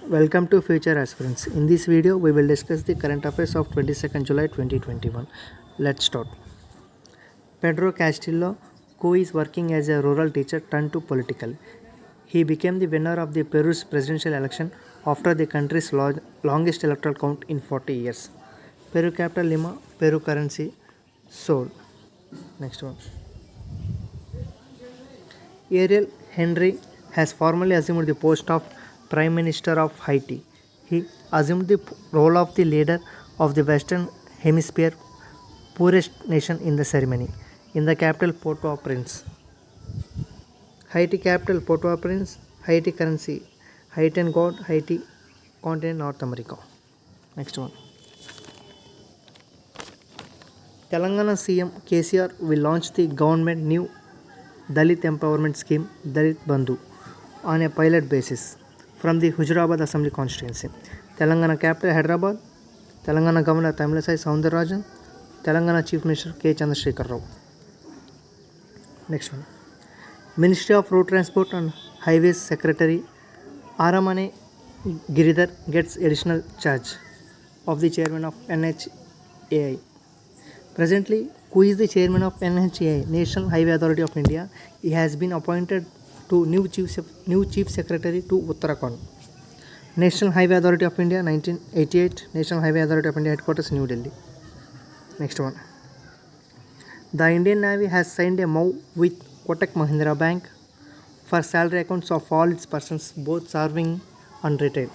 Welcome to Future Aspirants. In this video, we will discuss the current affairs of 22nd July 2021. Let's start. Pedro Castillo, who is working as a rural teacher, turned to political. He became the winner of the Peru's presidential election after the country's longest electoral count in 40 years. Peru capital Lima, Peru currency Sol. Next one. Ariel Henry has formally assumed the post of Prime Minister of Haiti. He assumed the role of the leader of the Western Hemisphere poorest nation in the ceremony. In the capital Port-au-Prince. Haiti capital Port-au-Prince, Haiti currency, Haitian god, Haiti, continent North America. Next one. Telangana CM KCR will launch the government new Dalit empowerment scheme Dalit Bandhu on a pilot basis from the Huzurabad Assembly constituency. Telangana capital Hyderabad, Telangana Governor Tamilisai Soundararajan, Telangana Chief Minister K. Chandrasekhar Rao. Next one. Ministry of Road Transport and Highways Secretary Aramane Giridhar gets additional charge of the chairman of NHAI. Presently, who is the chairman of NHAI, National Highway Authority of India? He has been appointed to new chief secretary to Uttarakhand. National Highway Authority of India 1988, National Highway Authority of India headquarters New Delhi. Next one. The Indian Navy has signed a MOU with Kotak Mahindra Bank for salary accounts of all its persons, both serving and retired.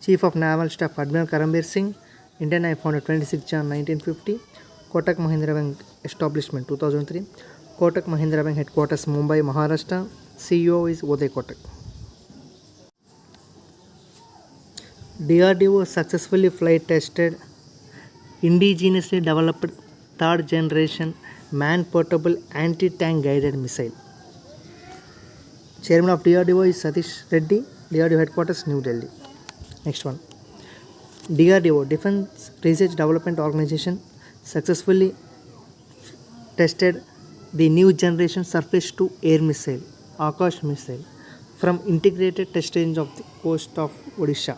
Chief of Naval Staff Admiral Karambir Singh, Indian Navy founded 26 Jan 1950. Kotak Mahindra Bank establishment 2003. Kotak Mahindra Bank headquarters Mumbai, Maharashtra. CEO is Uday Kotak. DRDO successfully flight tested indigenously developed third generation man portable anti-tank guided missile. Chairman of DRDO is Satish Reddy. DRDO headquarters New Delhi. Next one. DRDO Defense Research Development Organization successfully tested the new generation surface to air missile Akash missile from integrated test range of the coast of Odisha.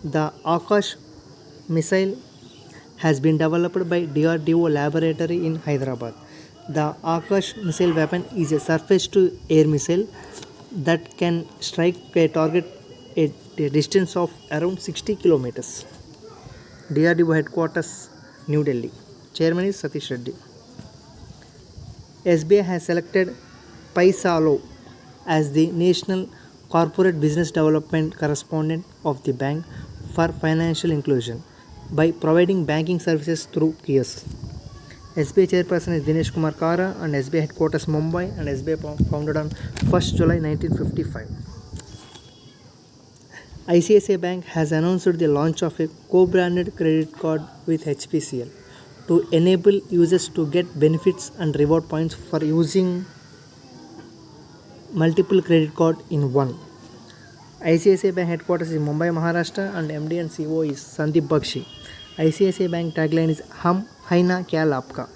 The Akash missile has been developed by DRDO laboratory in Hyderabad. The Akash missile weapon is a surface to air missile that can strike a target at a distance of around 60 kilometers. DRDO headquarters New Delhi. Chairman is Satish Reddy. SBI has selected Paisalo as the National Corporate Business Development Correspondent of the bank for financial inclusion by providing banking services through kiosks. SBI chairperson is Dinesh Kumar Kara and SBI headquarters Mumbai and SBI founded on 1st July 1955. ICICI Bank has announced the launch of a co-branded credit card with HPCL to enable users to get benefits and reward points for using multiple credit cards in one. ICICI Bank headquarters is Mumbai, Maharashtra and MD and CEO is Sandeep Bakshi. ICICI Bank tagline is Hum Haina Kya Lapka.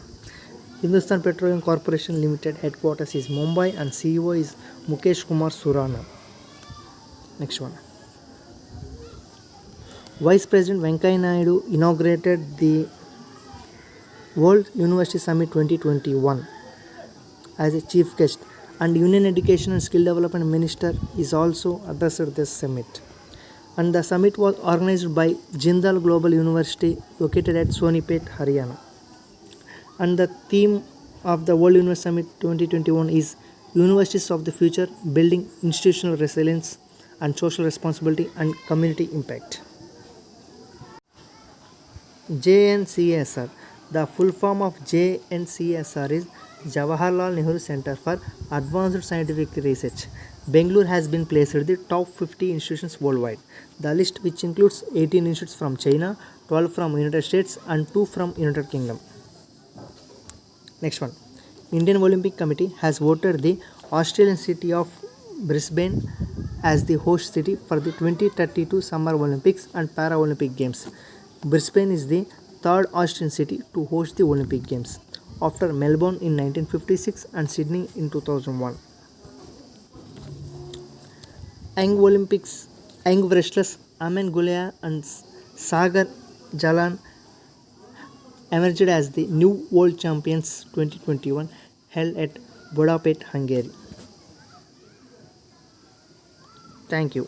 Hindustan Petroleum Corporation Limited headquarters is Mumbai and CEO is Mukesh Kumar Surana. Next one. Vice President Venkaiah Naidu inaugurated the World University Summit 2021 as a chief guest, and Union Education and Skill Development Minister is also addressed this summit. And the summit was organized by Jindal Global University located at Sonipet, Haryana. And the theme of the World University Summit 2021 is Universities of the Future, Building Institutional Resilience and Social Responsibility and Community Impact. JNCSR. The full form of JNCSR is Jawaharlal Nehru Center for Advanced Scientific Research. Bangalore has been placed in the top 50 institutions worldwide. The list, which includes 18 institutes from China, 12 from United States and 2 from United Kingdom. Next one. Indian Olympic Committee has voted the Australian city of Brisbane as the host city for the 2032 Summer Olympics and Paralympic Games. Brisbane is the third Australian city to host the Olympic Games, after Melbourne in 1956 and Sydney in 2001. Young Olympics Young wrestlers Aman Gulea and Sagar Jalan emerged as the new world champions 2021 held at Budapest, Hungary. Thank you.